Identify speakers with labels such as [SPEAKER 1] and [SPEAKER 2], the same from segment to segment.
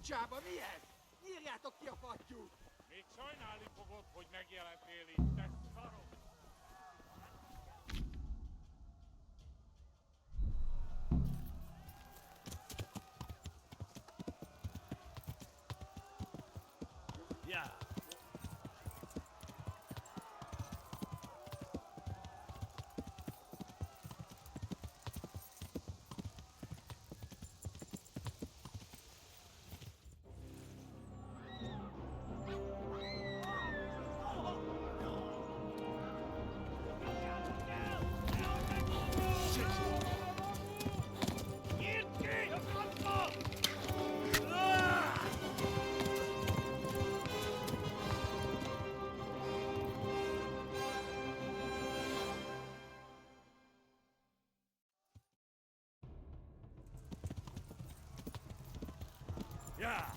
[SPEAKER 1] picsába, mi ez? Nyírjátok ki a fattyút!
[SPEAKER 2] Még sajnálni fogod, hogy megjelentél itt, te szarok!
[SPEAKER 3] Yeah. Yeah.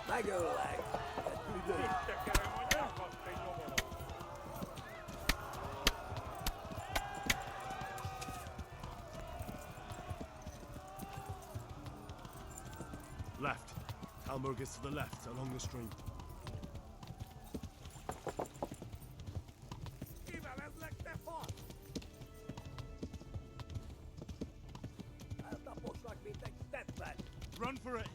[SPEAKER 1] Megöllek!
[SPEAKER 2] Itt tekerem a nyakat, te nyomorod!
[SPEAKER 3] Left. Talmberg is to the left, along the stream.
[SPEAKER 1] Kivelezlek, te fasz! Eltaposlak, mint egy tetszett!
[SPEAKER 3] Run for it!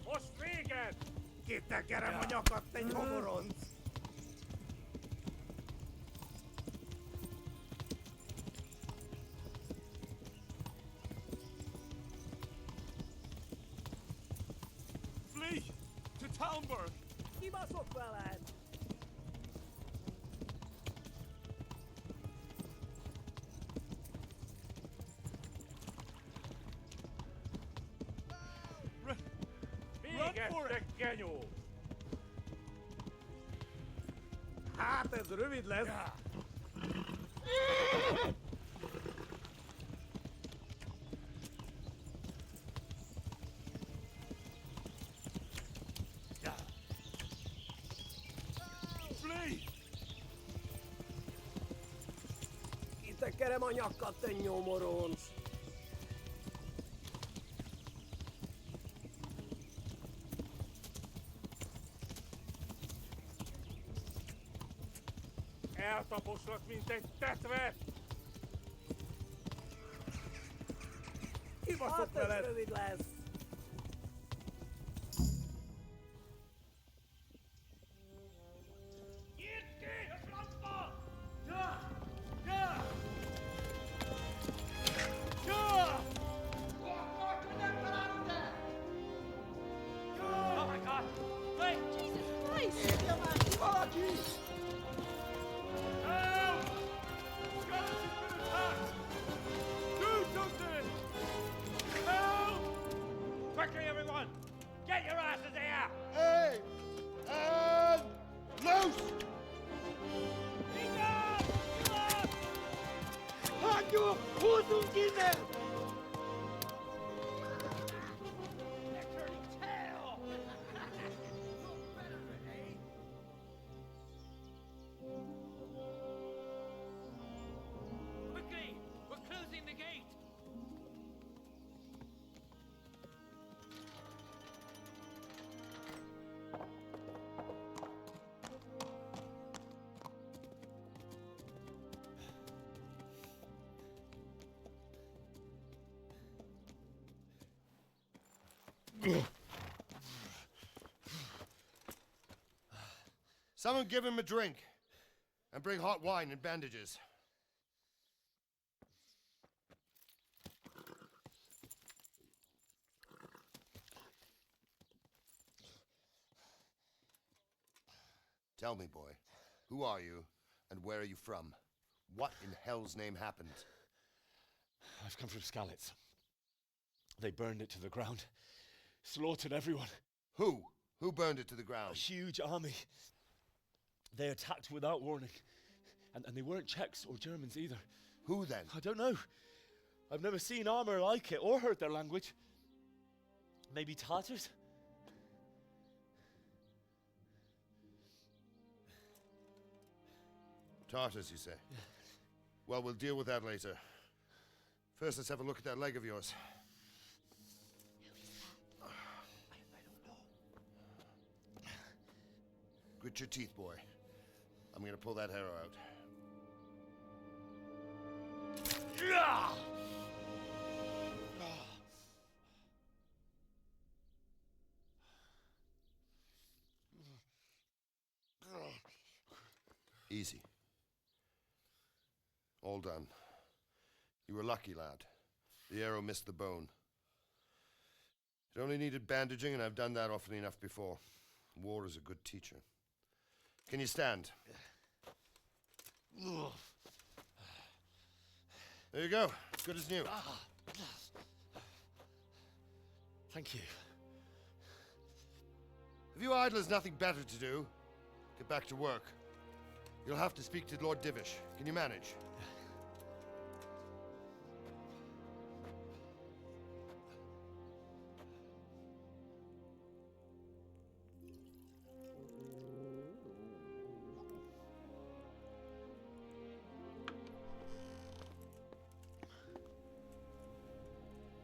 [SPEAKER 2] Most véged!
[SPEAKER 1] Kitekerem a nyakat, te nyomoronc!
[SPEAKER 3] Flee! To Talmberg!
[SPEAKER 1] Kibaszott veled!
[SPEAKER 2] Véged, te genyó!
[SPEAKER 1] Hát ez rövid lesz!
[SPEAKER 3] Yeah. Flee!
[SPEAKER 1] Kitekerem a nyakat, te nyomoronc!
[SPEAKER 2] Eltaposlak, mint egy tetvet!
[SPEAKER 1] Kibaszott veled! Hát ez rövid lesz!
[SPEAKER 2] Nyitd ki a francba!
[SPEAKER 4] Oh my God! Wait! Jesus Christ!
[SPEAKER 1] Írja már ki valaki!
[SPEAKER 2] Help! Skeleton's been attacked! Do something! Help! Quickly, everyone! Get your asses here!
[SPEAKER 5] Hey! And loose!
[SPEAKER 1] Hagyjuk! Húzzunk innen!
[SPEAKER 4] Quickly! We're closing the gate!
[SPEAKER 5] Someone give him a drink. And bring hot wine and bandages. Tell me, boy, who are you and where are you from? What in hell's name happened?
[SPEAKER 3] I've come from Skalitz. They burned it to the ground. Slaughtered everyone.
[SPEAKER 5] Who? Who burned it to the
[SPEAKER 3] A
[SPEAKER 5] ground?
[SPEAKER 3] huge army. They attacked without warning. And they weren't Czechs or Germans either.
[SPEAKER 5] Who then?
[SPEAKER 3] I don't know. I've never seen armor like it or heard their language. Maybe Tartars?
[SPEAKER 5] Tartars, you say? Well, we'll deal with that later. First, let's have a look at that leg of yours. Grit your teeth, boy. I'm gonna pull that arrow out. Easy. All done. You were lucky, lad. The arrow missed the bone. It only needed bandaging, and I've done that often enough before. War is a good teacher. Can you stand? There you go. Good as new.
[SPEAKER 3] Thank you.
[SPEAKER 5] If you idlers nothing better to do, get back to work. You'll have to speak to Lord Divish. Can you manage?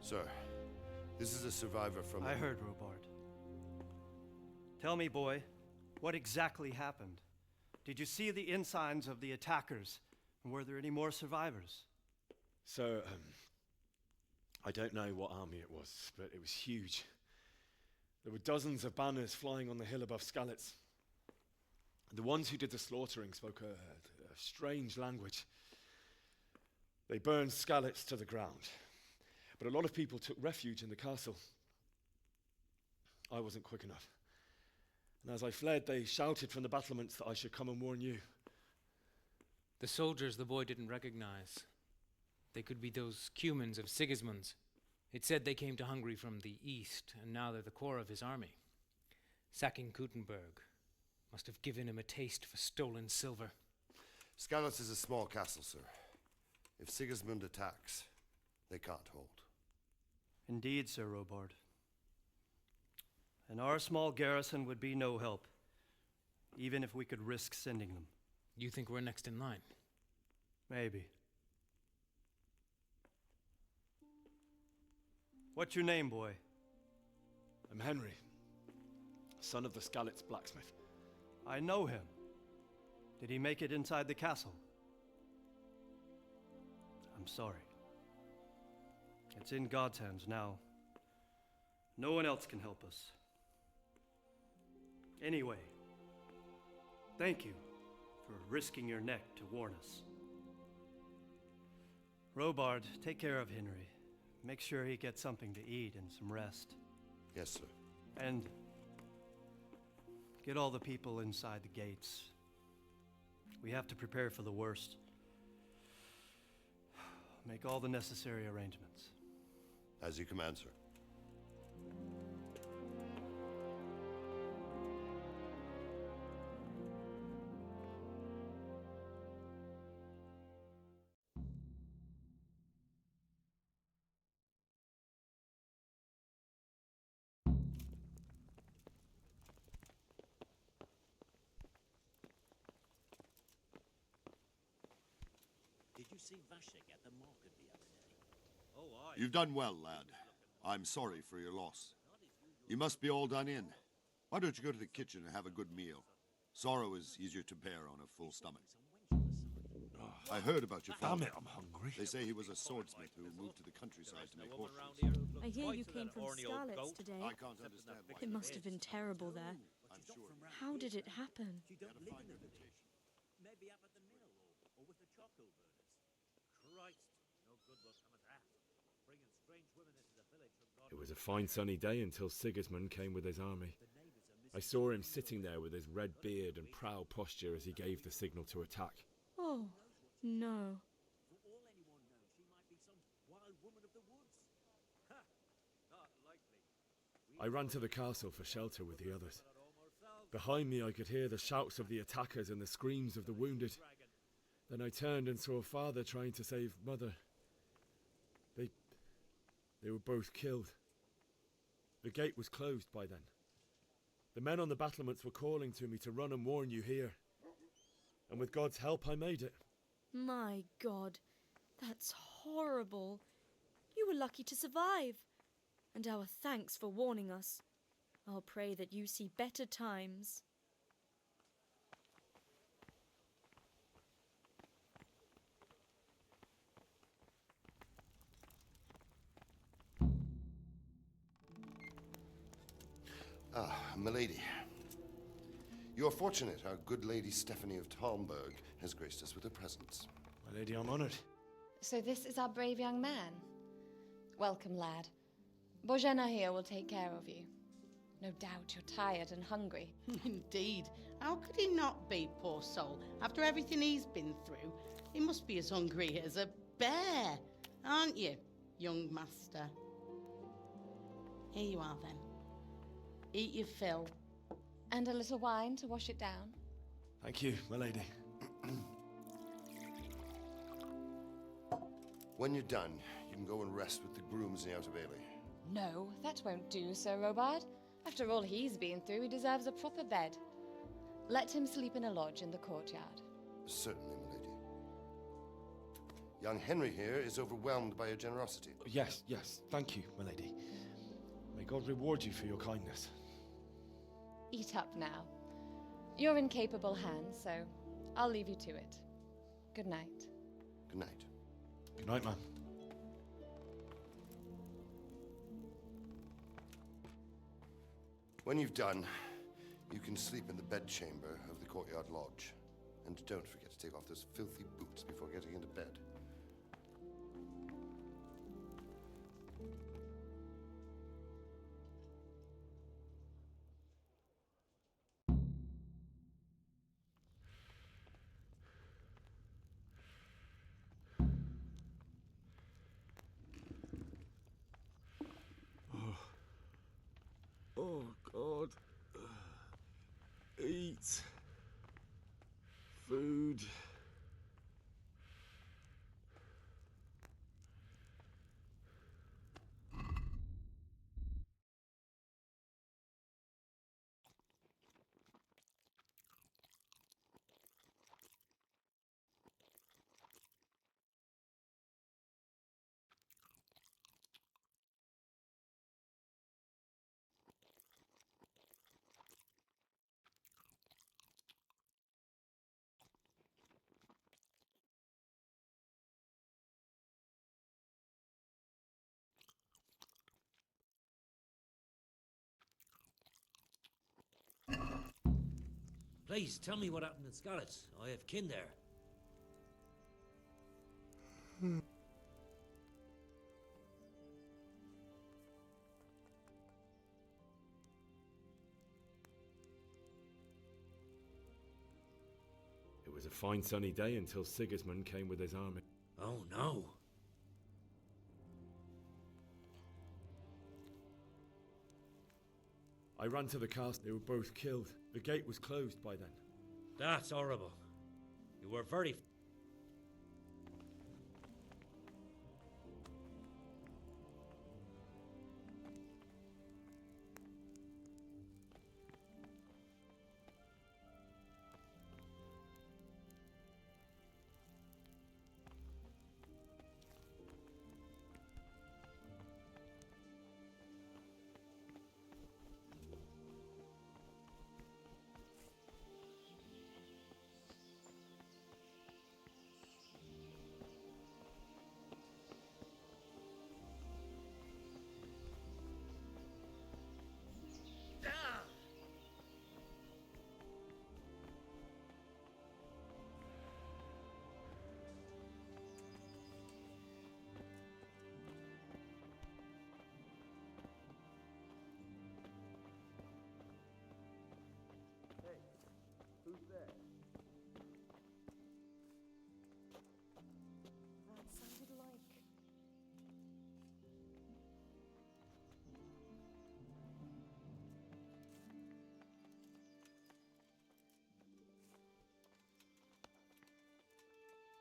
[SPEAKER 5] Sir, this is a survivor from...
[SPEAKER 6] I heard, Robard. Tell me, boy, what exactly happened? Did you see the ensigns of the attackers? And were there any more survivors?
[SPEAKER 3] So, I don't know what army it was, but it was huge. There were dozens of banners flying on the hill above Skalitz. The ones who did the slaughtering spoke a strange language. They burned Skalitz to the ground. But a lot of people took refuge in the castle. I wasn't quick enough. And as I fled, they shouted from the battlements that I should come and warn you.
[SPEAKER 7] The soldiers the boy didn't recognize. They could be those Cumans of Sigismund's. It said they came to Hungary from the east, and now they're the core of his army. Sacking Gutenberg must have given him a taste for stolen silver.
[SPEAKER 5] Skalitz is a small castle, sir. If Sigismund attacks, they can't hold.
[SPEAKER 6] Indeed, Sir Robard. And our small garrison would be no help, even if we could risk sending them.
[SPEAKER 7] You think we're next in line?
[SPEAKER 6] Maybe. What's your name, boy?
[SPEAKER 3] I'm Henry, son of the Skalitz blacksmith.
[SPEAKER 6] I know him. Did he make it inside the castle? I'm sorry. It's in God's hands now. No one else can help us. Anyway, thank you for risking your neck to warn us. Robard, take care of Henry. Make sure he gets something to eat and some rest.
[SPEAKER 5] Yes, sir.
[SPEAKER 6] And get all the people inside the gates. We have to prepare for the worst. Make all the necessary arrangements.
[SPEAKER 5] As you command, sir.
[SPEAKER 8] Did you see Vashik at the market the other day?
[SPEAKER 9] Oh, aye. You've done well, lad. I'm sorry for your loss. You must be all done in. Why don't you go to the kitchen and have a good meal? Sorrow is easier to bear on a full stomach. I heard about your father.
[SPEAKER 10] Damn it, I'm hungry.
[SPEAKER 9] They say he was a swordsmith who moved to the countryside to make horses.
[SPEAKER 11] I hear you came from Skalitz today.
[SPEAKER 9] I can't understand why.
[SPEAKER 11] It must have been terrible there.
[SPEAKER 9] I'm sure.
[SPEAKER 11] How did it happen?
[SPEAKER 8] Maybe up at the mill or with the charcoal burners. Christ, no good will come of that. Bringing strange women into the village from God.
[SPEAKER 3] It was a fine sunny day until Sigismund came with his army. I saw him sitting there with his red beard and proud posture as he gave the signal to attack.
[SPEAKER 11] Oh, no.
[SPEAKER 8] For all anyone knows, she might be some wild woman of the woods. Ha! Not likely.
[SPEAKER 3] I ran to the castle for shelter with the others. Behind me I could hear the shouts of the attackers and the screams of the wounded. Then I turned and saw father trying to save mother. They They were both killed. The gate was closed by then. The men on the battlements were calling to me to run and warn you here. And with God's help, I made it.
[SPEAKER 11] My God, that's horrible. You were lucky to survive. And our thanks for warning us. I'll pray that you see better times.
[SPEAKER 5] Ah, milady. You are fortunate our good lady Stephanie of Talmberg has graced us with her presence.
[SPEAKER 3] My lady, I'm honoured.
[SPEAKER 10] So this is our brave young man. Welcome, lad. Bojena here will take care of you. No doubt you're tired and hungry.
[SPEAKER 12] Indeed. How could he not be, poor soul? After everything he's been through, he must be as hungry as a bear, aren't you, young master? Here you are, then. Eat your fill.
[SPEAKER 10] And a little wine to wash it down.
[SPEAKER 3] Thank you, my lady.
[SPEAKER 5] When you're done, you can go and rest with the grooms in the Outer Bailey.
[SPEAKER 10] No, that won't do, Sir Robard. After all he's been through, he deserves a proper bed. Let him sleep in a lodge in the courtyard.
[SPEAKER 5] Certainly, milady. Young Henry here is overwhelmed by your generosity.
[SPEAKER 3] Yes, thank you, my lady. May God reward you for your kindness.
[SPEAKER 10] Eat up now. You're in capable hands, so I'll leave you to it. Good night.
[SPEAKER 5] Good night.
[SPEAKER 3] Good night, ma'am.
[SPEAKER 5] When you've done, you can sleep in the bedchamber of the courtyard lodge. And don't forget to take off those filthy boots before getting into bed.
[SPEAKER 1] Oh, God. Eat. Food.
[SPEAKER 8] Please, tell me what happened in Skalitz. I have kin there.
[SPEAKER 3] It was a fine sunny day until Sigismund came with his army.
[SPEAKER 8] Oh, no.
[SPEAKER 3] I ran to the castle. They were both killed. The gate was closed by then.
[SPEAKER 8] That's horrible. You were very...
[SPEAKER 1] Who's there?
[SPEAKER 11] That sounded like...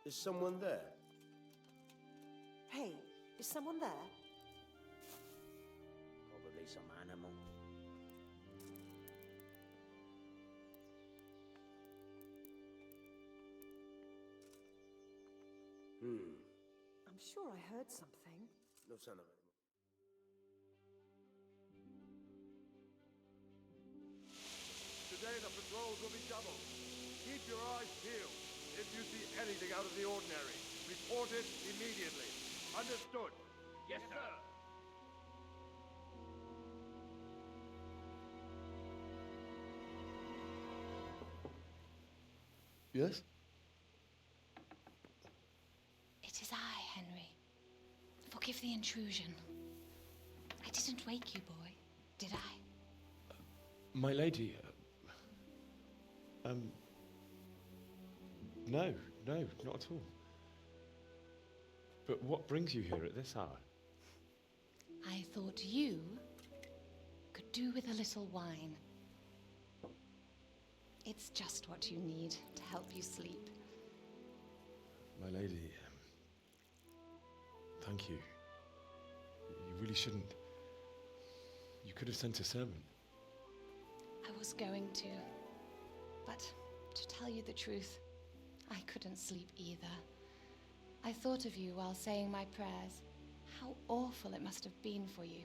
[SPEAKER 1] Is someone there?
[SPEAKER 13] Hey, is someone there? sure I heard something.
[SPEAKER 1] No sign of it.
[SPEAKER 14] Today the patrols will be doubled. Keep your eyes peeled. If you see anything out of the ordinary, report it immediately. Understood?
[SPEAKER 8] Yes, sir.
[SPEAKER 3] Yes?
[SPEAKER 10] It is I, Henry. Forgive the intrusion. I didn't wake you, boy, did I?
[SPEAKER 3] My lady, no, not at all. But what brings you here at this hour?
[SPEAKER 10] I thought you could do with a little wine. It's just what you need to help you sleep.
[SPEAKER 3] My lady, thank you. You really shouldn't. You could have sent a servant.
[SPEAKER 10] I was going to, but to tell you the truth, I couldn't sleep either. I thought of you while saying my prayers. How awful it must have been for you.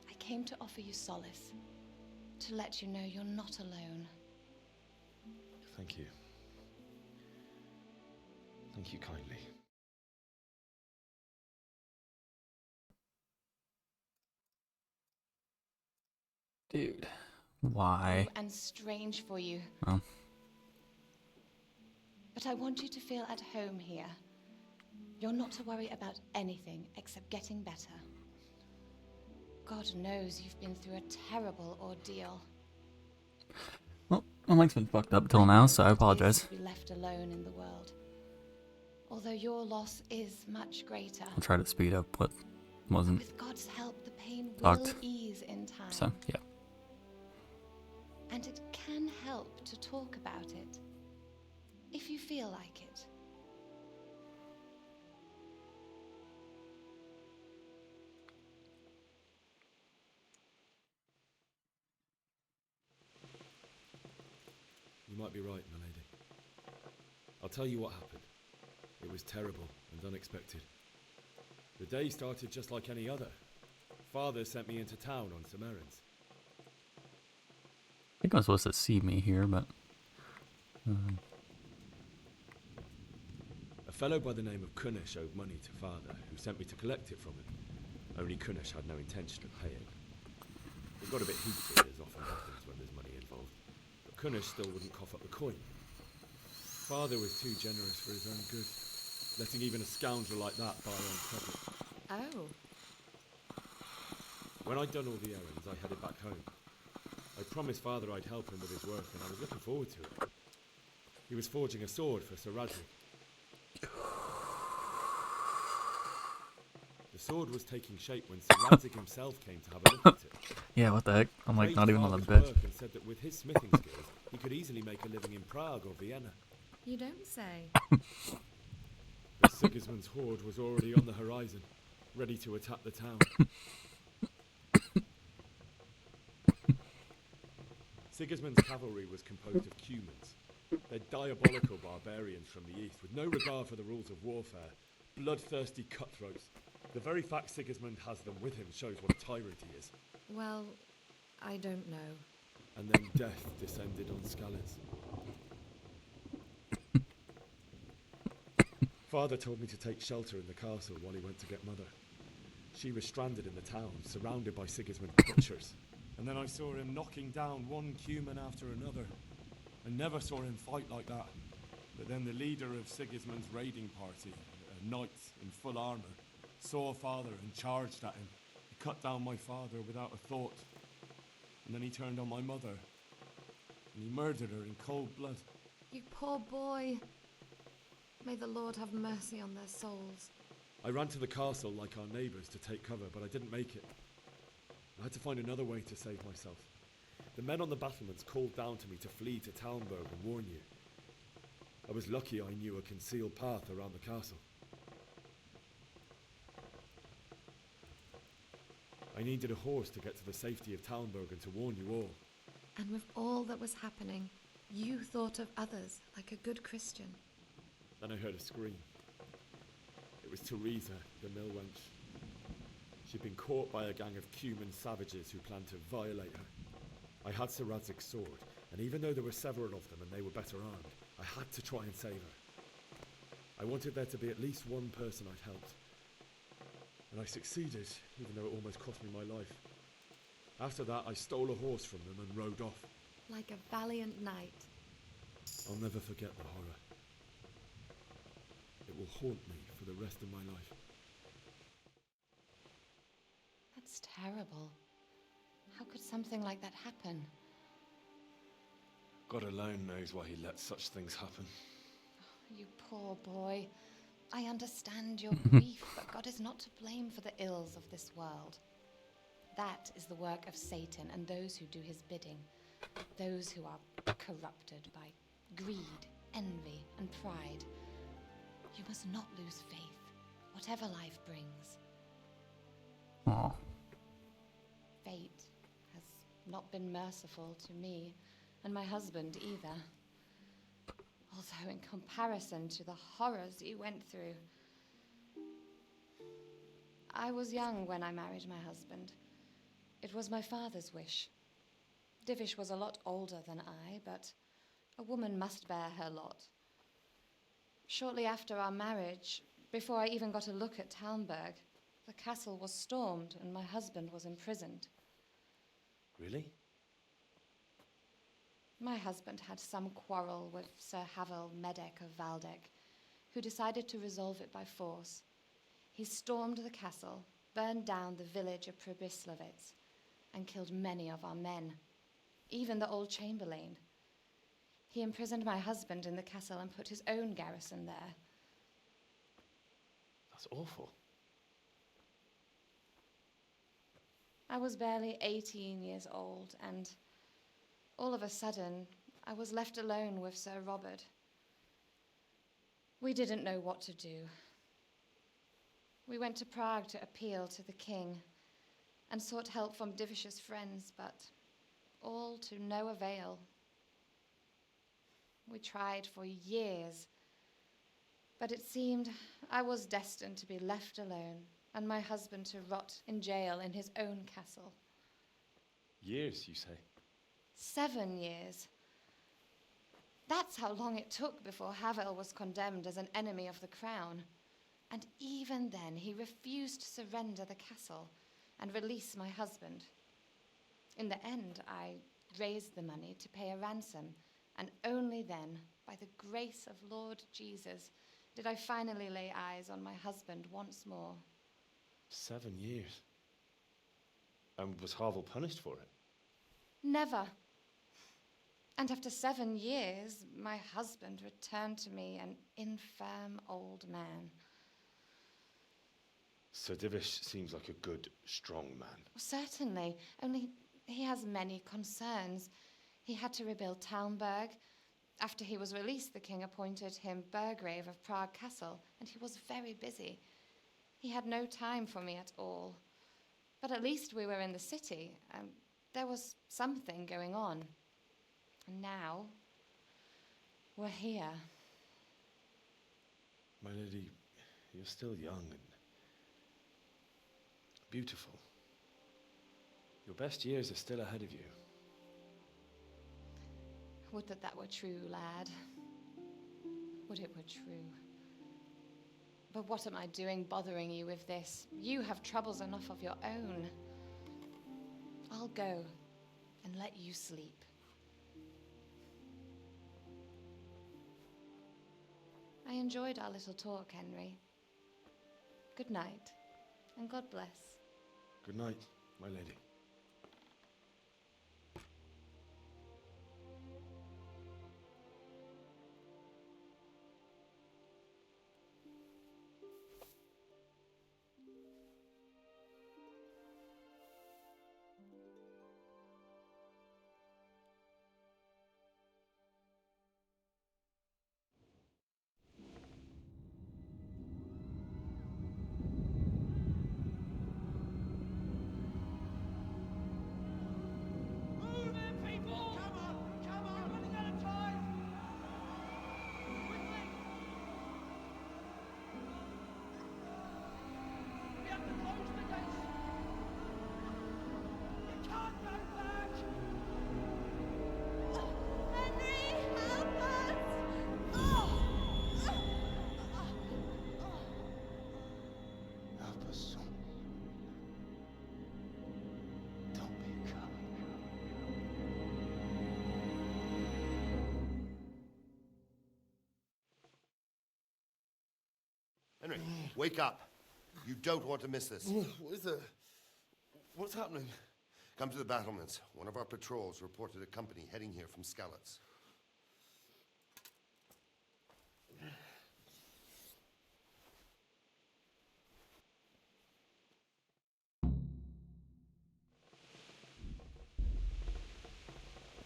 [SPEAKER 10] I came to offer you solace, to let you know you're not alone.
[SPEAKER 3] Thank you. Thank you kindly.
[SPEAKER 15] Dude, why?
[SPEAKER 10] And strange for you.
[SPEAKER 15] Oh.
[SPEAKER 10] But I want you to feel at home here. You're not to worry about anything except getting better. God knows you've been through a terrible ordeal.
[SPEAKER 15] Well, my life's been fucked up till now, so I apologize.
[SPEAKER 10] To be left alone in the world. Although your loss is much greater.
[SPEAKER 15] I'll try to speed up what wasn't
[SPEAKER 10] With God's help, the pain
[SPEAKER 15] talked.
[SPEAKER 10] will ease in time.
[SPEAKER 15] So, yeah.
[SPEAKER 10] And it can help to talk about it, if you feel like it.
[SPEAKER 3] You might be right, my lady. I'll tell you what happened. It was terrible and unexpected. The day started just like any other. Father sent me into town on some errands.
[SPEAKER 15] I think I'm supposed to see me here, but...
[SPEAKER 3] A fellow by the name of Kunish owed money to Father, who sent me to collect it from him. Only Kunish had no intention of paying. It got a bit heated, as often happens when there's money involved. But Kunish still wouldn't cough up the coin. Father was too generous for his own good, letting even a scoundrel like that buy on credit.
[SPEAKER 10] Oh.
[SPEAKER 3] When I'd done all the errands, I headed back home. I promised Father I'd help him with his work, and I was looking forward to it. He was forging a sword for Sir Radric. The sword was taking shape when Sir Radric himself came to have a look at it.
[SPEAKER 15] Yeah, what the heck? I'm like
[SPEAKER 3] Praised
[SPEAKER 15] not even on the
[SPEAKER 3] Father's
[SPEAKER 15] bed.
[SPEAKER 3] work and said that with his smithing skills, he could easily make a living in Prague or Vienna.
[SPEAKER 10] You don't say.
[SPEAKER 3] But Sigismund's horde was already on the horizon, ready to attack the town. Sigismund's cavalry was composed of Cumans. They're diabolical barbarians from the east, with no regard for the rules of warfare, bloodthirsty cutthroats. The very fact Sigismund has them with him shows what a tyrant he is.
[SPEAKER 10] Well, I don't know.
[SPEAKER 3] And then death descended on Skalitz. Father told me to take shelter in the castle while he went to get Mother. She was stranded in the town, surrounded by Sigismund's butchers. And then I saw him knocking down one Cuman after another. I never saw him fight like that. But then the leader of Sigismund's raiding party, a knight in full armor, saw Father and charged at him. He cut down my father without a thought. And then he turned on my mother. And he murdered her in cold blood.
[SPEAKER 10] You poor boy. May the Lord have mercy on their souls.
[SPEAKER 3] I ran to the castle like our neighbours to take cover, but I didn't make it. I had to find another way to save myself. The men on the battlements called down to me to flee to Talmberg and warn you. I was lucky I knew a concealed path around the castle. I needed a horse to get to the safety of Talmberg and to warn you all.
[SPEAKER 10] And with all that was happening, you thought of others like a good Christian.
[SPEAKER 3] Then I heard a scream. It was Teresa, the mill wench. She'd been caught by a gang of Cuman savages who planned to violate her. I had Sir Radzig's sword, and even though there were several of them and they were better armed, I had to try and save her. I wanted there to be at least one person I'd helped. And I succeeded, even though it almost cost me my life. After that, I stole a horse from them and rode off.
[SPEAKER 10] Like a valiant knight.
[SPEAKER 3] I'll never forget the horror. It will haunt me for the rest of my life.
[SPEAKER 10] That's terrible. How could something like that happen?
[SPEAKER 3] God alone knows why he lets such things happen.
[SPEAKER 10] You poor boy. I understand your grief, but God is not to blame for the ills of this world. That is the work of Satan and those who do his bidding. Those who are corrupted by greed, envy, and pride. You must not lose faith, whatever life brings.
[SPEAKER 15] Aw.
[SPEAKER 10] Fate has not been merciful to me, and my husband either. Although in comparison to the horrors you went through. I was young when I married my husband. It was my father's wish. Divish was a lot older than I, but a woman must bear her lot. Shortly after our marriage, before I even got a look at Talmberg, the castle was stormed and my husband was imprisoned.
[SPEAKER 3] Really?
[SPEAKER 10] My husband had some quarrel with Sir Havel Medek of Valdek, who decided to resolve it by force. He stormed the castle, burned down the village of Pribyslavitz, and killed many of our men, even the old chamberlain. He imprisoned my husband in the castle and put his own garrison there.
[SPEAKER 3] That's awful.
[SPEAKER 10] I was barely 18 years old, and all of a sudden, I was left alone with Sir Robert. We didn't know what to do. We went to Prague to appeal to the king and sought help from Divish's friends, but all to no avail. We tried for years, but it seemed I was destined to be left alone and my husband to rot in jail in his own castle.
[SPEAKER 3] Years, you say?
[SPEAKER 10] 7 years. That's how long it took before Havel was condemned as an enemy of the crown. And even then, he refused to surrender the castle and release my husband. In the end, I raised the money to pay a ransom, and only then, by the grace of Lord Jesus, did I finally lay eyes on my husband once more.
[SPEAKER 3] 7 years? And was Havel punished for it?
[SPEAKER 10] Never. And after 7 years, my husband returned to me an infirm old man.
[SPEAKER 3] Sir Divish seems like a good, strong man.
[SPEAKER 10] Certainly, only he has many concerns. He had to rebuild Talmberg. After he was released, the king appointed him Burgrave of Prague Castle, and he was very busy. He had no time for me at all. But at least we were in the city, and there was something going on. And now, we're here.
[SPEAKER 3] My lady, you're still young and beautiful. Your best years are still ahead of you.
[SPEAKER 10] Would that that were true, lad. Would it were true. But what am I doing bothering you with this? You have troubles enough of your own. I'll go and let you sleep. I enjoyed our little talk, Henry. Good night, and God bless.
[SPEAKER 3] Good night, my lady.
[SPEAKER 5] Henry, wake up. You don't want to miss this.
[SPEAKER 14] What is it? What's happening?
[SPEAKER 5] Come to the battlements. One of our patrols reported a company heading here from Skalitz.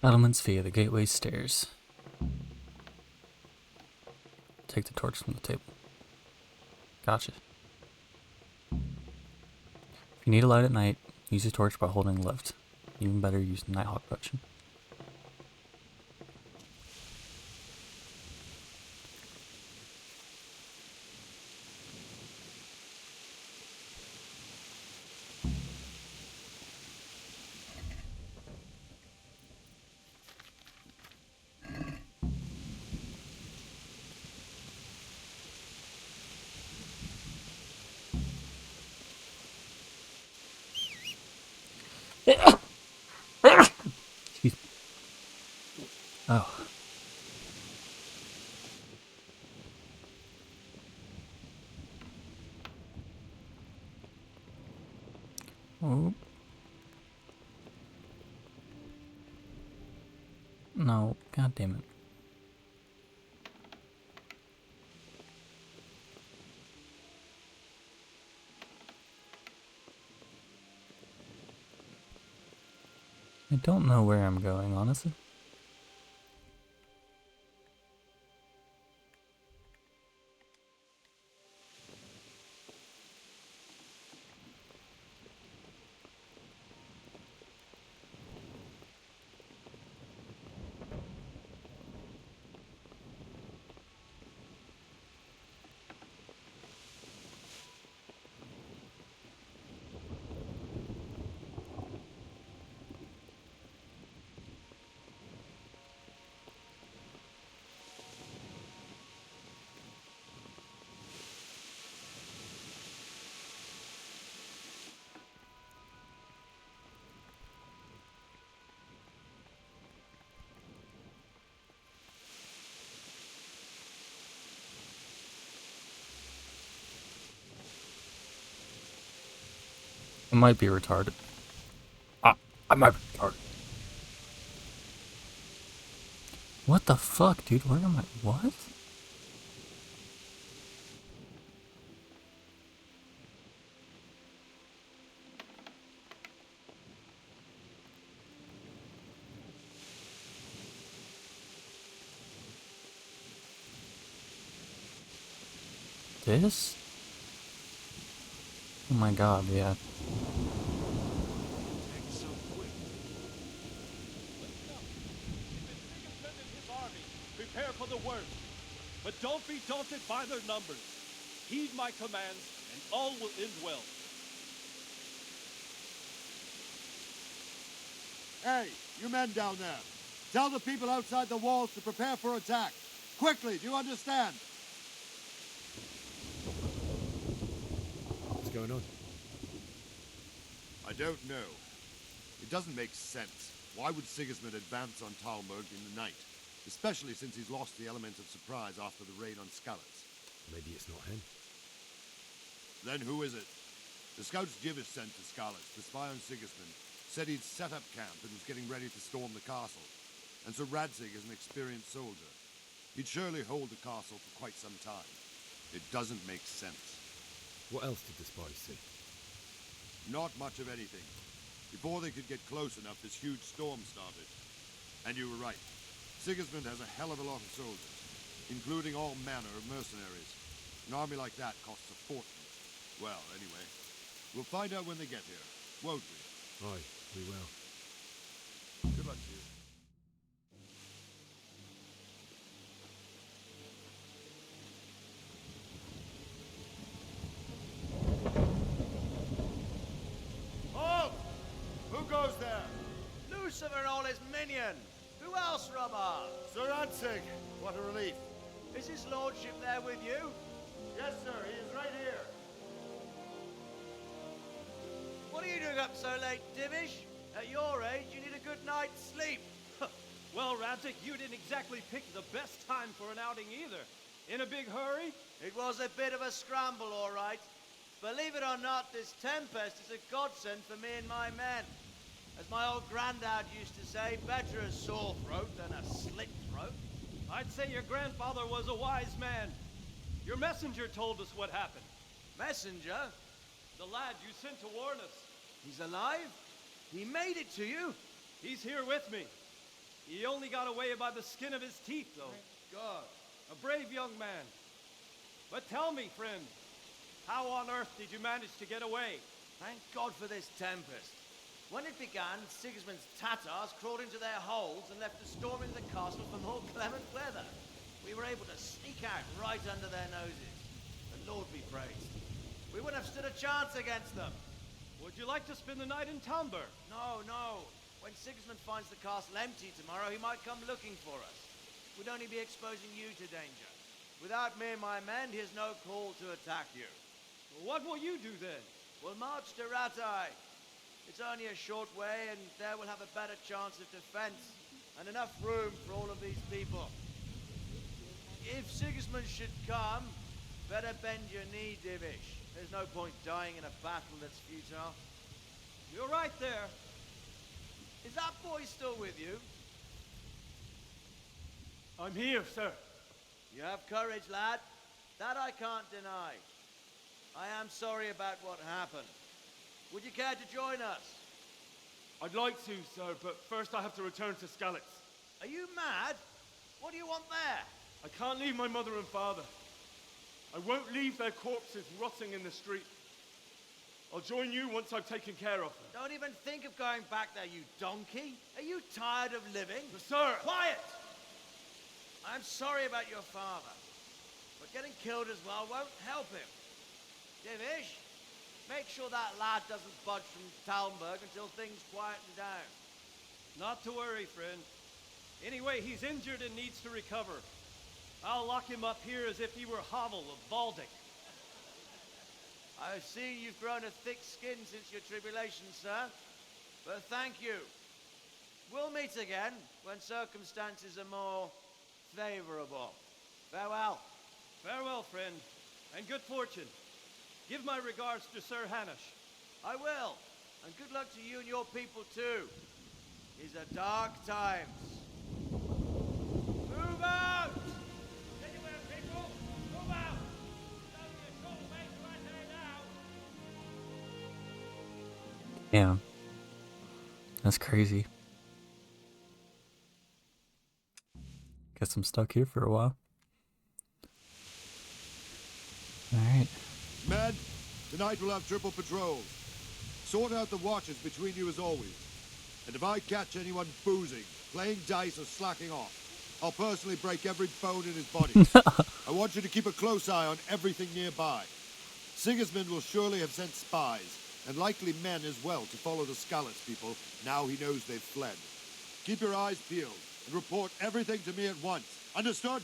[SPEAKER 15] Battlements via the gateway stairs. Take the torch from the table. Gotcha. If you need a light at night, use the torch by holding left. Even better, use the Nighthawk potion. Excuse me. Oh. Oh. No, god damn it. I don't know where I'm going, honestly. I might be retarded. I might be retarded. What the fuck, dude? Where am I? What? This? Oh my god, yeah.
[SPEAKER 8] Prepare for the worst, but don't be daunted by their numbers. Heed my commands, and all will end well.
[SPEAKER 9] Hey, you men down there. Tell the people outside the walls to prepare for attack. Quickly, do you understand?
[SPEAKER 3] What's going on?
[SPEAKER 9] I don't know. It doesn't make sense. Why would Sigismund advance on Talmberg in the night? Especially since he's lost the element of surprise after the raid on Skalitz.
[SPEAKER 3] Maybe it's not him.
[SPEAKER 9] Then who is it? The scouts Jivish sent to Skalitz to spy on Sigismund said he'd set up camp and was getting ready to storm the castle. And so Radzig is an experienced soldier. He'd surely hold the castle for quite some time. It doesn't make sense.
[SPEAKER 3] What else did the spies see?
[SPEAKER 9] Not much of anything. Before they could get close enough, this huge storm started. And you were right. Sigismund has a hell of a lot of soldiers, including all manner of mercenaries. An army like that costs a fortune. Well, anyway, we'll find out when they get here, won't we?
[SPEAKER 3] Aye, we will.
[SPEAKER 9] Good luck to you.
[SPEAKER 14] Halt! Who goes there?
[SPEAKER 8] Lucifer and all his minions. Who else, Rubber?
[SPEAKER 14] Sir Radzig. What a relief.
[SPEAKER 8] Is his lordship there with you?
[SPEAKER 14] Yes, sir. He is right here.
[SPEAKER 8] What are you doing up so late, Divish? At your age, you need a good night's sleep. Well, Radzig, you didn't exactly pick the best time for an outing either. In a big hurry?
[SPEAKER 13] It was a bit of a scramble, all right. Believe it or not, this tempest is a godsend for me and my men. As my old granddad used to say, better a sore throat than a slit throat.
[SPEAKER 8] I'd say your grandfather was a wise man. Your messenger told us what happened.
[SPEAKER 13] Messenger?
[SPEAKER 8] The lad you sent to warn us.
[SPEAKER 13] He's alive? He made it to you?
[SPEAKER 8] He's here with me. He only got away by the skin of his teeth, though.
[SPEAKER 13] Thank God.
[SPEAKER 8] A brave young man. But tell me, friend, how on earth did you manage to get away?
[SPEAKER 13] Thank God for this tempest. When it began, Sigismund's Tatars crawled into their holes and left us storming the castle for more clement weather. We were able to sneak out right under their noses. The Lord be praised. We wouldn't have stood a chance against them.
[SPEAKER 8] Would you like to spend the night in Talmberg?
[SPEAKER 13] No, no. When Sigismund finds the castle empty tomorrow, he might come looking for us. We'd only be exposing you to danger. Without me and my men, he has no call to attack you.
[SPEAKER 8] What will you do then?
[SPEAKER 13] We'll march to Ratai. It's only a short way, and there we'll have a better chance of defense, and enough room for all of these people. If Sigismund should come, better bend your knee, Divish. There's no point dying in a battle that's futile.
[SPEAKER 8] You're right there.
[SPEAKER 13] Is that boy still with you?
[SPEAKER 8] I'm here, sir.
[SPEAKER 13] You have courage, lad. That I can't deny. I am sorry about what happened. Would you care to join us?
[SPEAKER 8] I'd like to, sir, but first I have to return to Skalitz.
[SPEAKER 13] Are you mad? What do you want there?
[SPEAKER 8] I can't leave my mother and father. I won't leave their corpses rotting in the street. I'll join you once I've taken care of them.
[SPEAKER 13] Don't even think of going back there, you donkey. Are you tired of living?
[SPEAKER 8] Sir!
[SPEAKER 13] Quiet! I'm sorry about your father, but getting killed as well won't help him. Divish, make sure that lad doesn't budge from Talmberg until things quieten down.
[SPEAKER 8] Not to worry, friend. Anyway, he's injured and needs to recover. I'll lock him up here as if he were Havel of Baldic.
[SPEAKER 13] I see you've grown a thick skin since your tribulation, sir. But thank you. We'll meet again when circumstances are more favorable. Farewell.
[SPEAKER 8] Farewell, friend, and good fortune. Give my regards to Sir Hanush.
[SPEAKER 13] I will. And good luck to you and your people, too. These are dark times. Move out!
[SPEAKER 2] Anywhere, people! Move out! It's only a short way to Ratai now.
[SPEAKER 15] Damn. That's crazy. Guess I'm stuck here for a while. Alright.
[SPEAKER 9] Men, tonight we'll have triple patrols. Sort out the watches between you as always. And if I catch anyone boozing, playing dice or slacking off, I'll personally break every bone in his body. I want you to keep a close eye on everything nearby. Sigismund will surely have sent spies, and likely men as well, to follow the Skalitz people now he knows they've fled. Keep your eyes peeled, and report everything to me at once. Understood?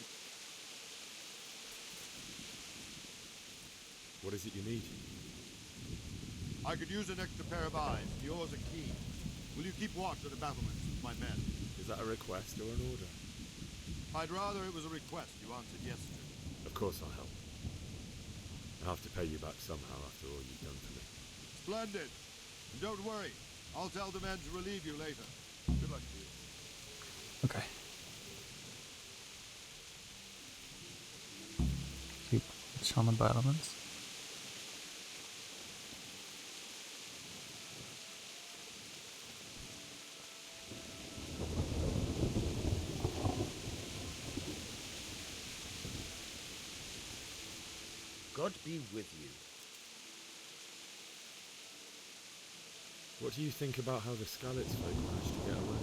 [SPEAKER 3] What is it you need?
[SPEAKER 9] I could use an extra pair of eyes. Yours are keen. Will you keep watch at the battlements with my men?
[SPEAKER 3] Is that a request or an order?
[SPEAKER 9] I'd rather it was a request you answered yes to.
[SPEAKER 3] Of course I'll help. I'll have to pay you back somehow after all you've done for me.
[SPEAKER 9] Splendid. And don't worry. I'll tell the men to relieve you later. Good luck to you.
[SPEAKER 15] Okay. Keep watch on the battlements.
[SPEAKER 16] God be with you.
[SPEAKER 3] What do you think about how the Skalitz folk managed to get away?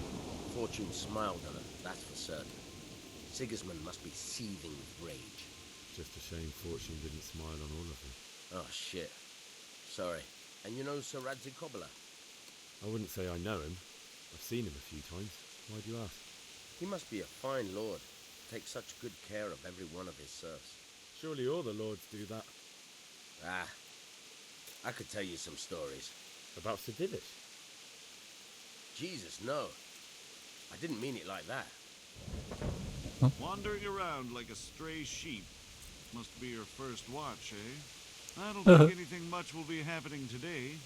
[SPEAKER 16] Fortune smiled on her, that's for certain. Sigismund must be seething with rage.
[SPEAKER 3] Just a shame Fortune didn't smile on all of them.
[SPEAKER 16] Oh, shit. Sorry. And you know Sir Radzi Kobbler?
[SPEAKER 3] I wouldn't say I know him. I've seen him a few times. Why do you ask?
[SPEAKER 16] He must be a fine lord. Takes such good care of every one of his serfs.
[SPEAKER 3] Surely all the lords do that.
[SPEAKER 16] Ah, I could tell you some stories.
[SPEAKER 3] About Sir Divish?
[SPEAKER 16] Jesus, no. I didn't mean it like that.
[SPEAKER 14] Wandering around like a stray sheep,
[SPEAKER 17] Must be your first watch, eh? I don't think anything much will be happening today.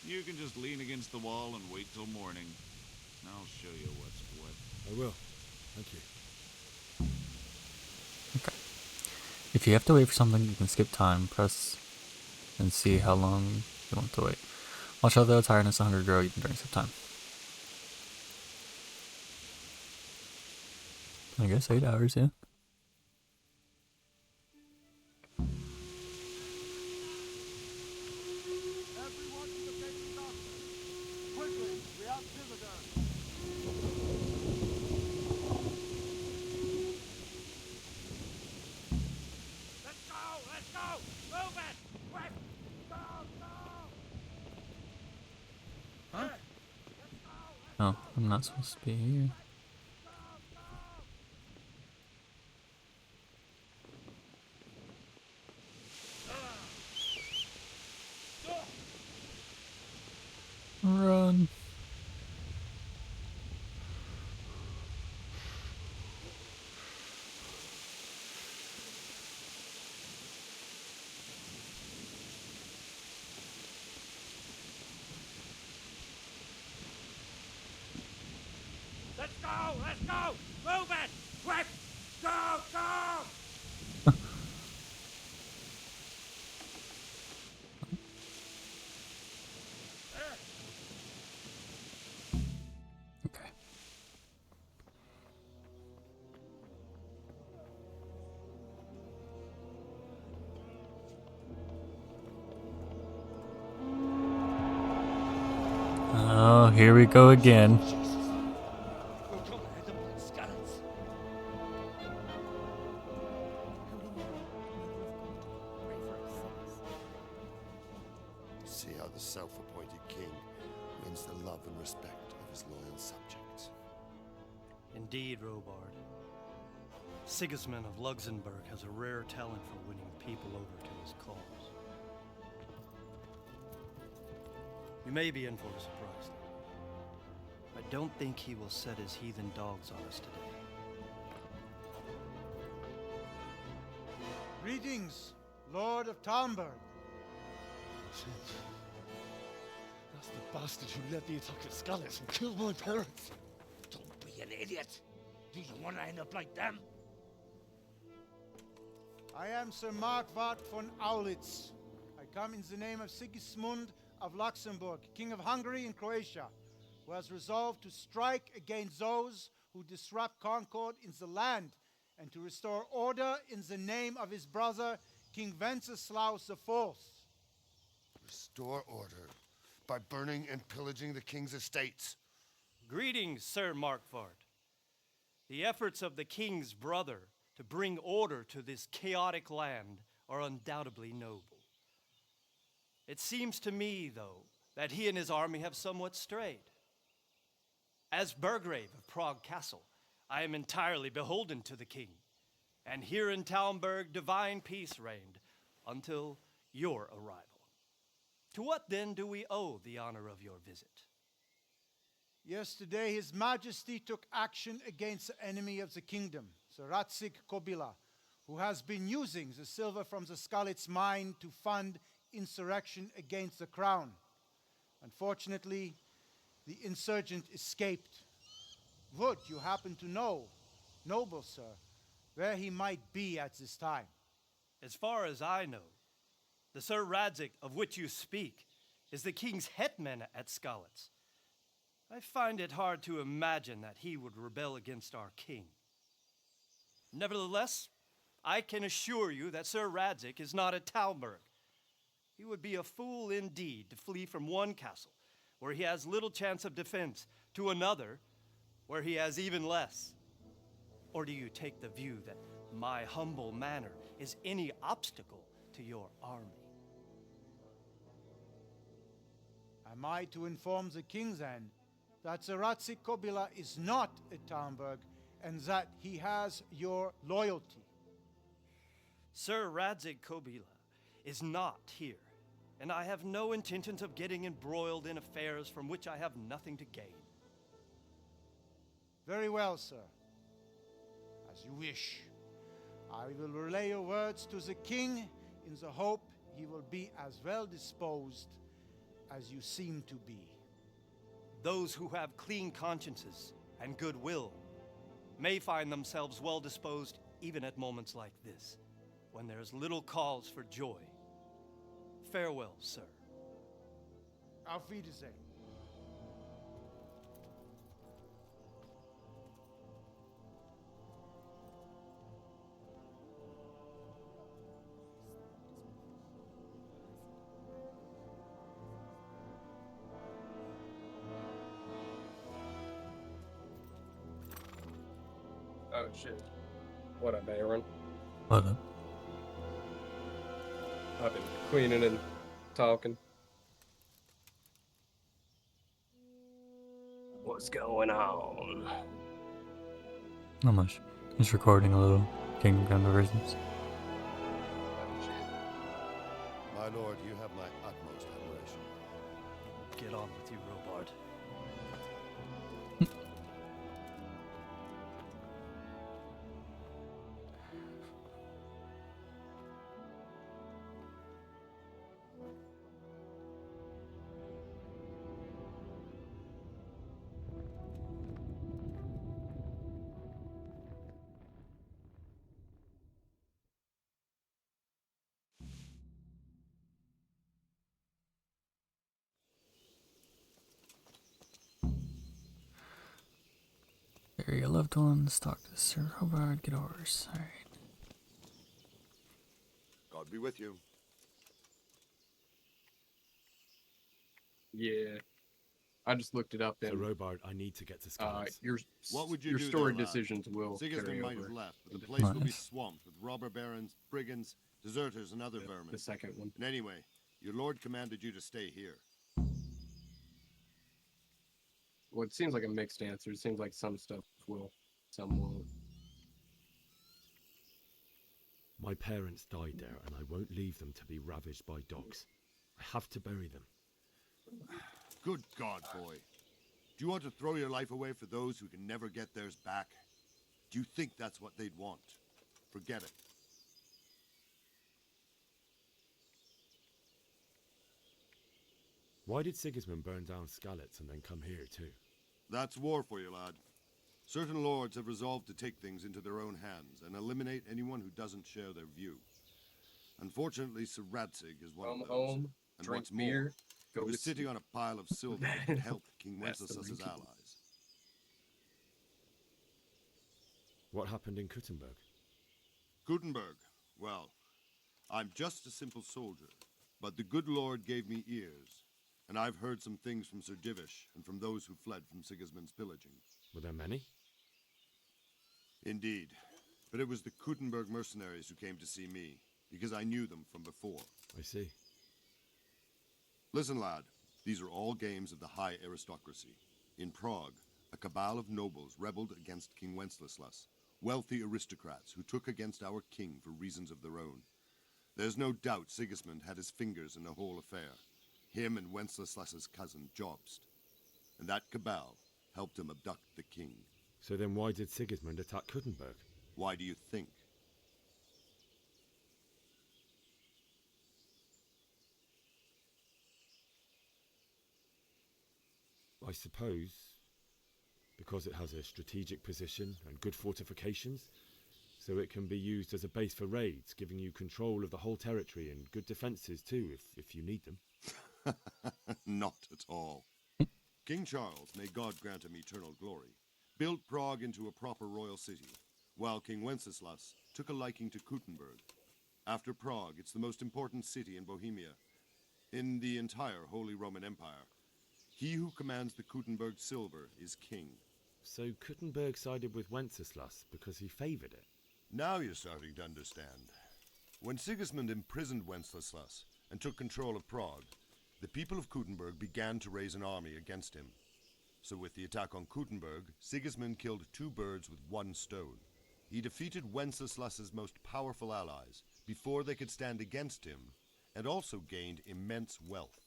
[SPEAKER 17] You can just lean against the wall and wait till morning. I'll show you what's what.
[SPEAKER 3] I will. Thank you.
[SPEAKER 15] Okay. If you have to wait for something, you can skip time, press, and see how long you want to wait. Watch out though, tiredness and hunger grow even during skip time. I guess 8 hours, yeah.
[SPEAKER 14] Everyone to the basic doctor. Quickly, we have visitors.
[SPEAKER 2] Let's go! Let's go! Move it! Quick! Go! Go!
[SPEAKER 7] Huh?
[SPEAKER 15] Oh, I'm not supposed to be here. Run.
[SPEAKER 2] Let's go! Let's go! Move it! Quick! Go! Go!
[SPEAKER 15] Okay. Oh, here we go again.
[SPEAKER 5] See how the self-appointed king wins the love and respect of his loyal subjects.
[SPEAKER 6] Indeed, Robard. Sigismund of Luxembourg has a rare talent for winning people over to his cause. You may be in for a surprise, though. I don't think he will set his heathen dogs on us today.
[SPEAKER 18] Greetings, Lord of Talmberg.
[SPEAKER 3] That's the bastard who led the attack at Scarlet and killed my parents.
[SPEAKER 2] Don't be an idiot! Do you want to end up like them?
[SPEAKER 18] I am Sir Markwart von Aulitz. I come in the name of Sigismund of Luxembourg, King of Hungary and Croatia, who has resolved to strike against those who disrupt concord in the land and to restore order in the name of his brother, King Wenceslaus IV.
[SPEAKER 5] Restore order by burning and pillaging the king's estates.
[SPEAKER 6] Greetings, Sir Markwart. The efforts of the king's brother to bring order to this chaotic land are undoubtedly noble. It seems to me, though, that he and his army have somewhat strayed. As Burgrave of Prague Castle, I am entirely beholden to the king, and here in Talmberg divine peace reigned until your arrival. To what then do we owe the honor of your visit?
[SPEAKER 18] Yesterday, His Majesty took action against the enemy of the kingdom, Sir Radzig Kobyla, who has been using the silver from the Skalitz mine to fund insurrection against the crown. Unfortunately, the insurgent escaped. Would you happen to know, noble sir, where he might be at this time?
[SPEAKER 6] As far as I know, the Sir Radzig of which you speak is the king's hetman at Skalitz. I find it hard to imagine that he would rebel against our king. Nevertheless, I can assure you that Sir Radzig is not at Talmberg. He would be a fool indeed to flee from one castle where he has little chance of defense to another where he has even less. Or do you take the view that my humble manner is any obstacle to your army?
[SPEAKER 18] Am I to inform the king then that Sir Radzig Kobyla is not at Talmberg and that he has your loyalty?
[SPEAKER 6] Sir Radzig Kobyla is not here, and I have no intentions of getting embroiled in affairs from which I have nothing to gain.
[SPEAKER 18] Very well, sir. As you wish. I will relay your words to the king in the hope he will be as well disposed as you seem to be.
[SPEAKER 6] Those who have clean consciences and goodwill may find themselves well disposed even at moments like this, when there is little cause for joy. Farewell, sir.
[SPEAKER 18] Auf Wiedersehen.
[SPEAKER 19] Oh shit. What up, Aaron?
[SPEAKER 15] What up?
[SPEAKER 19] I've been cleaning and talking. What's going on?
[SPEAKER 15] Not much. Just recording a little Kingdom Come Deliverance.
[SPEAKER 5] My lord, you have my utmost admiration.
[SPEAKER 6] Get on with you, Robard.
[SPEAKER 15] Bury your loved ones, talk to Sir Hobart, get a horse. Alright.
[SPEAKER 9] God be with you.
[SPEAKER 19] Yeah. I just looked it up
[SPEAKER 3] So,
[SPEAKER 19] and
[SPEAKER 3] Robard, I need to get to Scarlet's.
[SPEAKER 9] What would you
[SPEAKER 19] your
[SPEAKER 9] do
[SPEAKER 19] story
[SPEAKER 9] there, lad?
[SPEAKER 19] decisions will
[SPEAKER 9] Sigismund
[SPEAKER 19] carry
[SPEAKER 9] might
[SPEAKER 19] over.
[SPEAKER 9] have left, but the
[SPEAKER 19] into
[SPEAKER 9] place will be
[SPEAKER 15] Nice.
[SPEAKER 9] swamped with robber barons, brigands, deserters, and other vermin.
[SPEAKER 19] the second one.
[SPEAKER 9] And anyway, your lord commanded you to stay here.
[SPEAKER 19] Well, it seems like a mixed answer. It seems like some stuff will, some won't.
[SPEAKER 3] My parents died there, and I won't leave them to be ravaged by dogs. I have to bury them.
[SPEAKER 9] Good God, boy. Do you want to throw your life away for those who can never get theirs back? Do you think that's what they'd want? Forget it.
[SPEAKER 3] Why did Sigismund burn down Skalitz and then come here too?
[SPEAKER 9] That's war for you, lad. Certain lords have resolved to take things into their own hands and eliminate anyone who doesn't share their view. Unfortunately, Sir Radzig is one
[SPEAKER 19] Come
[SPEAKER 9] of those.
[SPEAKER 19] home,
[SPEAKER 9] And
[SPEAKER 19] drink
[SPEAKER 9] what's more,
[SPEAKER 19] beer,
[SPEAKER 9] he
[SPEAKER 19] go
[SPEAKER 9] was
[SPEAKER 19] to
[SPEAKER 9] sitting
[SPEAKER 19] sleep.
[SPEAKER 9] on a pile of silver that could help King
[SPEAKER 19] That's the
[SPEAKER 9] Wenceslas's
[SPEAKER 19] routine.
[SPEAKER 9] allies.
[SPEAKER 3] What happened in Kuttenberg?
[SPEAKER 9] Gutenberg, well, I'm just a simple soldier, but the good Lord gave me ears, and I've heard some things from Sir Divish and from those who fled from Sigismund's pillaging.
[SPEAKER 3] Were there many?
[SPEAKER 9] Indeed, but it was the Kuttenberg mercenaries who came to see me, because I knew them from before.
[SPEAKER 3] I see.
[SPEAKER 9] Listen, lad, these are all games of the high aristocracy. In Prague, a cabal of nobles rebelled against King Wenceslas, wealthy aristocrats who took against our king for reasons of their own. There's no doubt Sigismund had his fingers in the whole affair, him and Wenceslas's cousin Jobst. And that cabal helped him abduct the king.
[SPEAKER 3] So then why did Sigismund attack Kuttenberg?
[SPEAKER 9] Why do you think?
[SPEAKER 3] I suppose because it has a strategic position and good fortifications, so it can be used as a base for raids, giving you control of the whole territory and good defences too, if you need them.
[SPEAKER 9] Not at all. King Charles, may God grant him eternal glory, built Prague into a proper royal city, while King Wenceslas took a liking to Kuttenberg. After Prague, it's the most important city in Bohemia, in the entire Holy Roman Empire. He who commands the Kuttenberg silver is king.
[SPEAKER 3] So Kuttenberg sided with Wenceslas because he favoured it?
[SPEAKER 9] Now you're starting to understand. When Sigismund imprisoned Wenceslas and took control of Prague, the people of Kuttenberg began to raise an army against him. So with the attack on Kuttenberg, Sigismund killed two birds with one stone. He defeated Wenceslas's most powerful allies before they could stand against him, and also gained immense wealth.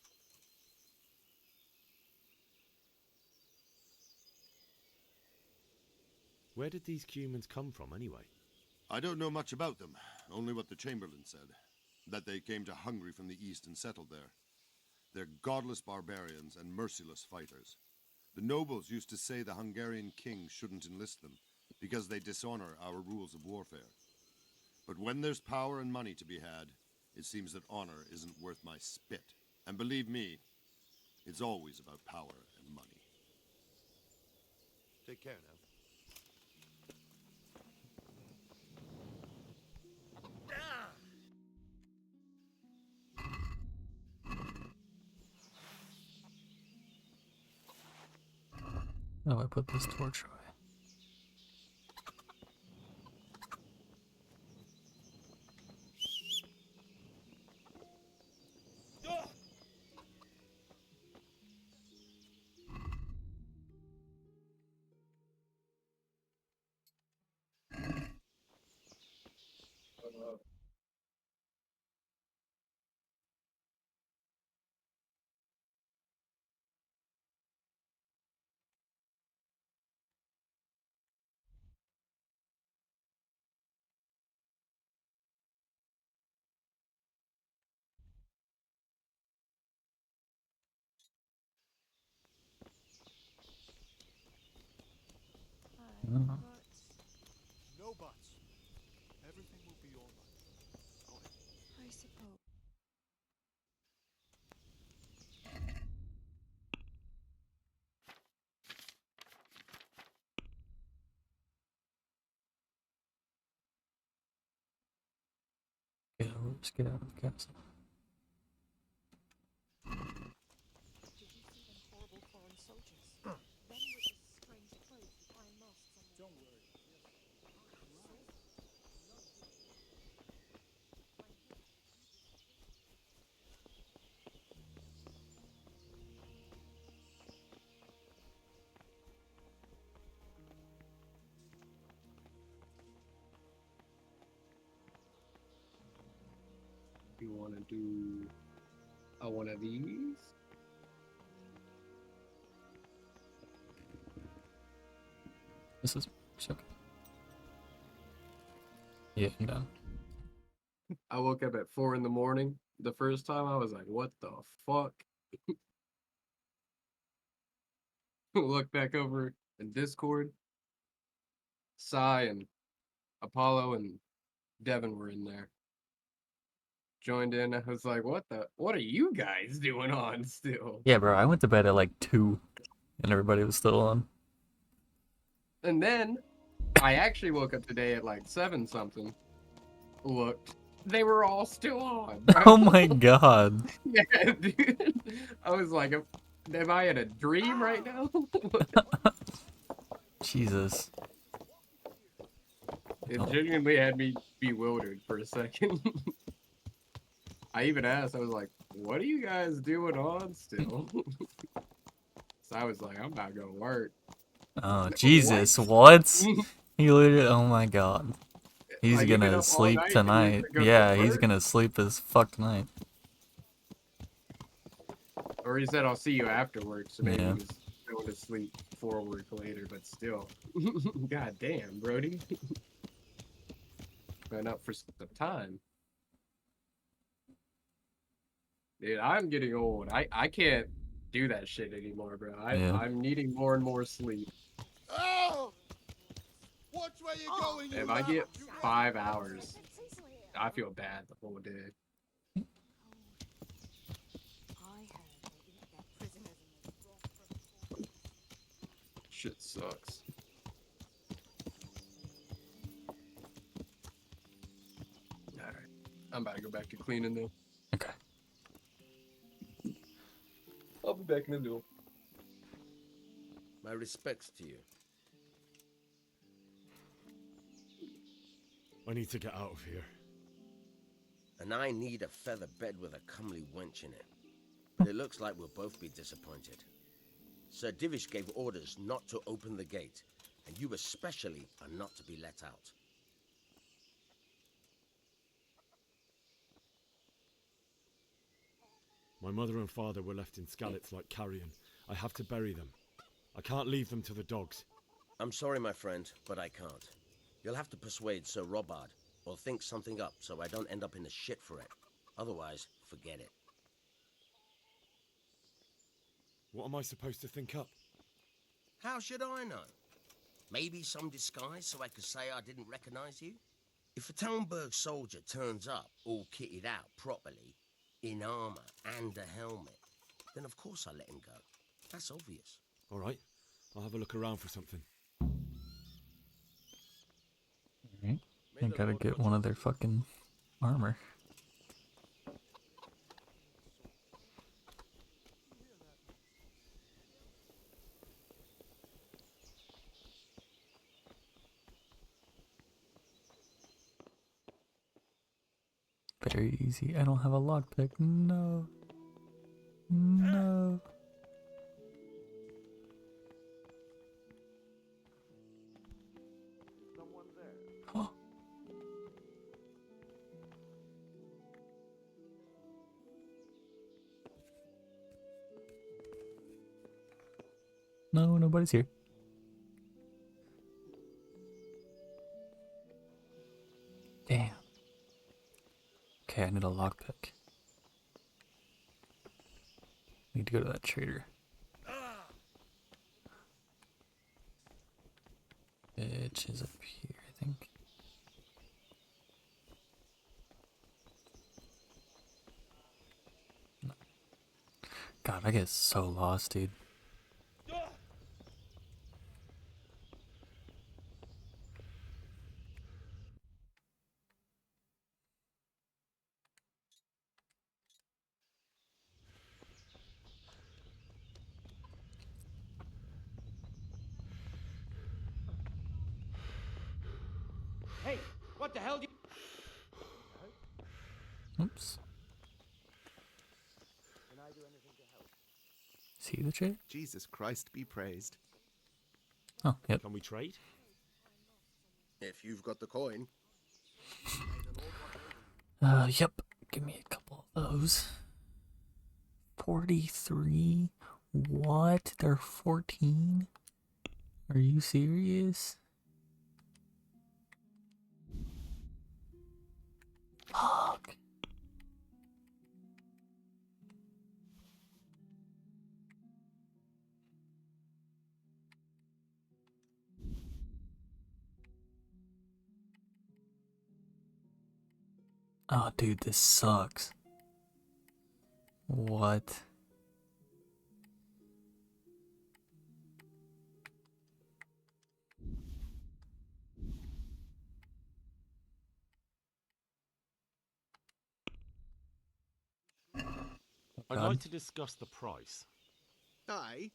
[SPEAKER 3] Where did these cumans come from anyway?
[SPEAKER 9] I don't know much about them, only what the Chamberlain said. That they came to Hungary from the east and settled there. They're godless barbarians and merciless fighters. The nobles used to say the Hungarian king shouldn't enlist them, because they dishonor our rules of warfare. But when there's power and money to be had, it seems that honor isn't worth my spit. And believe me, it's always about power and money.
[SPEAKER 5] Take care now.
[SPEAKER 15] Oh, I put this torch away. Oh.
[SPEAKER 14] No buts. Everything will be all right. Go ahead.
[SPEAKER 11] I suppose.
[SPEAKER 15] Yeah, let's get out of the castle.
[SPEAKER 4] Did you see them horrible foreign soldiers? Them with the strange clothes with iron masks on them.
[SPEAKER 14] Don't worry.
[SPEAKER 19] You want to do one of these?
[SPEAKER 15] This is okay. Yeah, I'm done.
[SPEAKER 19] I woke up at 4 in the morning. The first time I was like, what the fuck? Look back over in Discord. Sai and Apollo and Devin were in there. Joined in. I was like, what are you guys doing on still?
[SPEAKER 15] Yeah, bro, I went to bed at like 2 and everybody was still on.
[SPEAKER 19] And then I actually woke up today at like 7 something. Looked. They were all still on. Bro.
[SPEAKER 15] Oh my god.
[SPEAKER 19] Yeah, dude. I was like, am I in a dream right now?
[SPEAKER 15] Jesus.
[SPEAKER 19] It genuinely had me bewildered for a second. I even asked, I was like, what are you guys doing on still? So I was like, I'm about to go to work.
[SPEAKER 15] Oh, Jesus, what? He literally, oh my god. He's
[SPEAKER 19] Like, you been
[SPEAKER 15] gonna
[SPEAKER 19] up all
[SPEAKER 15] sleep
[SPEAKER 19] night and you
[SPEAKER 15] tonight.
[SPEAKER 19] go to
[SPEAKER 15] Yeah, he's
[SPEAKER 19] work?
[SPEAKER 15] gonna sleep as fuck tonight.
[SPEAKER 19] Or he said, I'll see you after work, so maybe
[SPEAKER 15] Yeah.
[SPEAKER 19] he was going to sleep for work later, but still. God damn, Brody. Been up for some time. Dude, I'm getting old. I can't do that shit anymore, bro.
[SPEAKER 15] Yeah.
[SPEAKER 19] I'm needing more and more sleep.
[SPEAKER 5] Oh! Watch where you're going, you
[SPEAKER 19] If I get 5 hours, I feel bad the whole day. Shit sucks. Alright. I'm about to go back to cleaning though.
[SPEAKER 15] Okay.
[SPEAKER 19] I'll be back in a little.
[SPEAKER 16] My respects to you.
[SPEAKER 3] I need to get out of here.
[SPEAKER 16] And I need a feather bed with a comely wench in it. But it looks like we'll both be disappointed. Sir Divish gave orders not to open the gate, and you especially are not to be let out.
[SPEAKER 3] My mother and father were left in Skalitz like carrion. I have to bury them. I can't leave them to the dogs.
[SPEAKER 16] I'm sorry, my friend, but I can't. You'll have to persuade Sir Robard, or think something up so I don't end up in the shit for it. Otherwise, forget it.
[SPEAKER 3] What am I supposed to think up?
[SPEAKER 16] How should I know? Maybe some disguise so I could say I didn't recognize you? If a Talmberg soldier turns up all kitted out properly, in armor and a helmet, then of course I let him go. That's obvious.
[SPEAKER 3] All right, I'll have a look around for something.
[SPEAKER 15] Alright. I gotta get one of their fucking armor. Very easy. I don't have a lockpick. No. No.
[SPEAKER 14] Someone there.
[SPEAKER 15] Oh. No, nobody's here. Damn. Okay, I need a lockpick. Need to go to that trader. Which is up here, I think. No. God, I get so lost, dude.
[SPEAKER 2] Hey, what the hell do you...
[SPEAKER 15] Oops.
[SPEAKER 2] Can I do anything to help?
[SPEAKER 15] See the trader?
[SPEAKER 20] Jesus Christ be praised.
[SPEAKER 15] Oh, yep.
[SPEAKER 3] Can we trade?
[SPEAKER 16] If you've got the coin.
[SPEAKER 15] Yep. Give me a couple of those. 43? What? They're 14? Are you serious? Fuck. Oh, dude, this sucks. What?
[SPEAKER 8] I'd like to discuss the price.
[SPEAKER 20] Aye.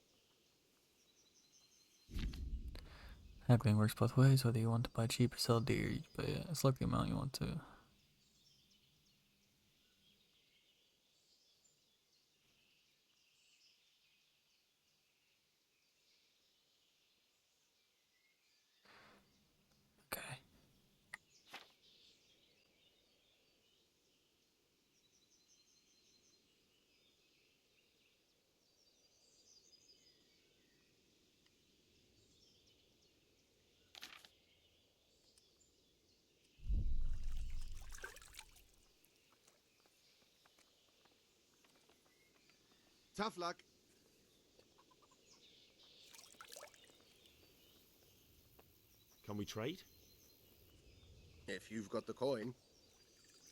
[SPEAKER 15] Haggling works both ways, whether you want to buy cheap or sell dear, you pay a select the amount you want to. Okay.
[SPEAKER 20] Tough luck.
[SPEAKER 3] Can we trade?
[SPEAKER 16] If you've got the coin.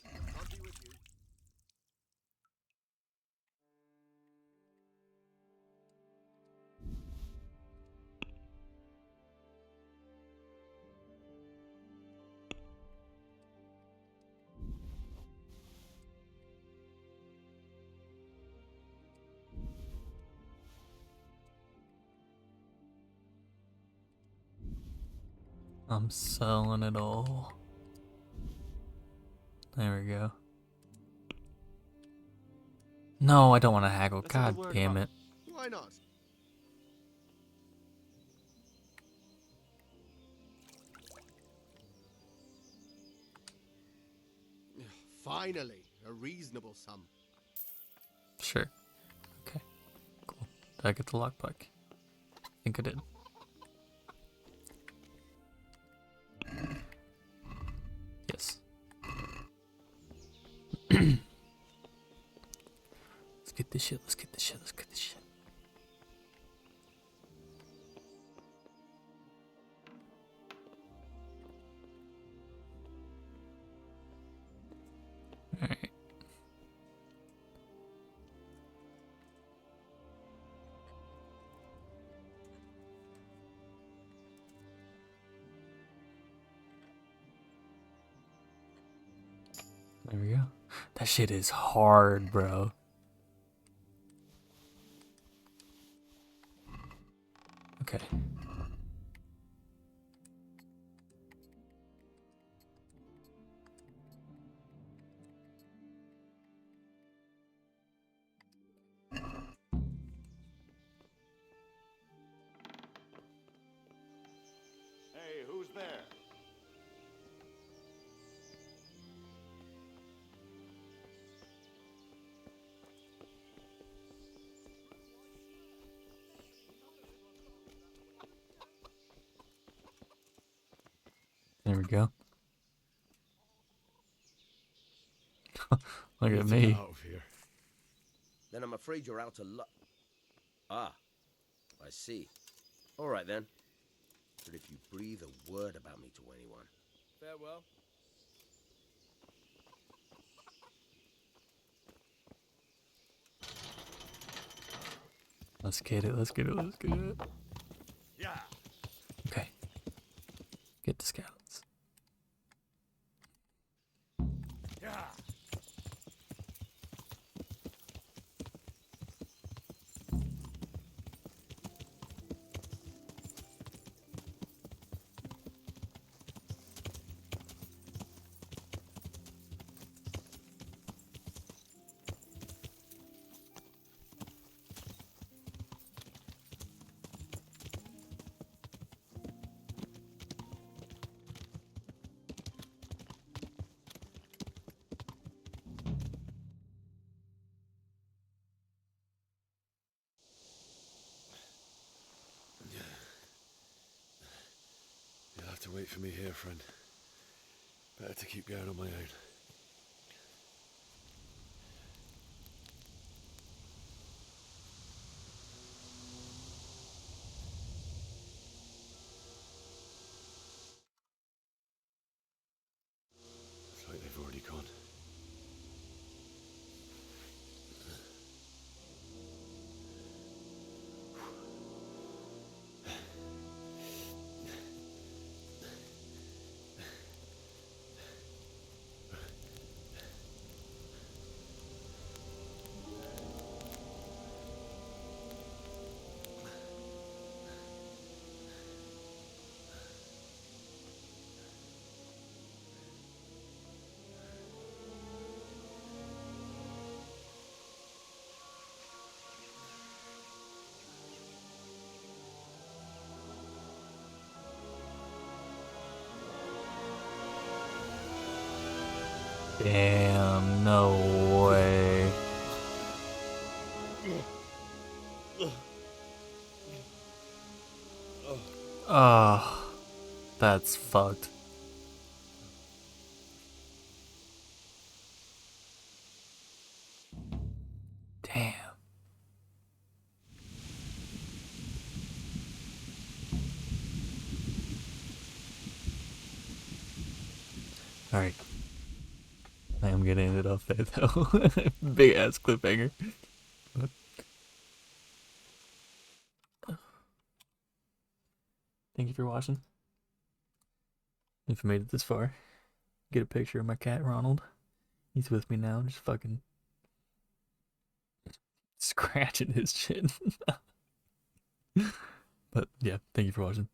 [SPEAKER 20] I'll be with you.
[SPEAKER 15] I'm selling it all. There we go. No, I don't want to haggle.
[SPEAKER 20] Let's have a
[SPEAKER 15] God
[SPEAKER 20] word
[SPEAKER 15] damn
[SPEAKER 20] about
[SPEAKER 15] it.
[SPEAKER 20] Why not? Finally, a reasonable sum.
[SPEAKER 15] Sure. Okay. Cool. Did I get the lockpick? I think I did. Let's get this shit. Let's get this shit. Let's get this shit. All right. There we go. That shit is hard, bro. Okay.
[SPEAKER 14] Hey, who's there?
[SPEAKER 15] There we go. Look
[SPEAKER 3] Need
[SPEAKER 15] at
[SPEAKER 3] to
[SPEAKER 15] me.
[SPEAKER 3] get out of here.
[SPEAKER 16] Then I'm afraid you're out of luck. Ah, I see. All right then. But if you breathe a word about me to anyone...
[SPEAKER 20] Farewell.
[SPEAKER 15] Let's get it. Let's get it. Let's get it.
[SPEAKER 14] Yeah.
[SPEAKER 15] Okay. Get the scouts.
[SPEAKER 14] Yeah.
[SPEAKER 3] You'll have to wait for me here, friend. Better to keep going on my own. Looks like they've already gone.
[SPEAKER 15] Damn, no way. Oh, that's fucked. Damn. All right. I am gonna end it off there though. Big ass cliffhanger. But thank you for watching. If you made it this far, get a picture of my cat Ronald. He's with me now, just fucking scratching his chin. But yeah, thank you for watching.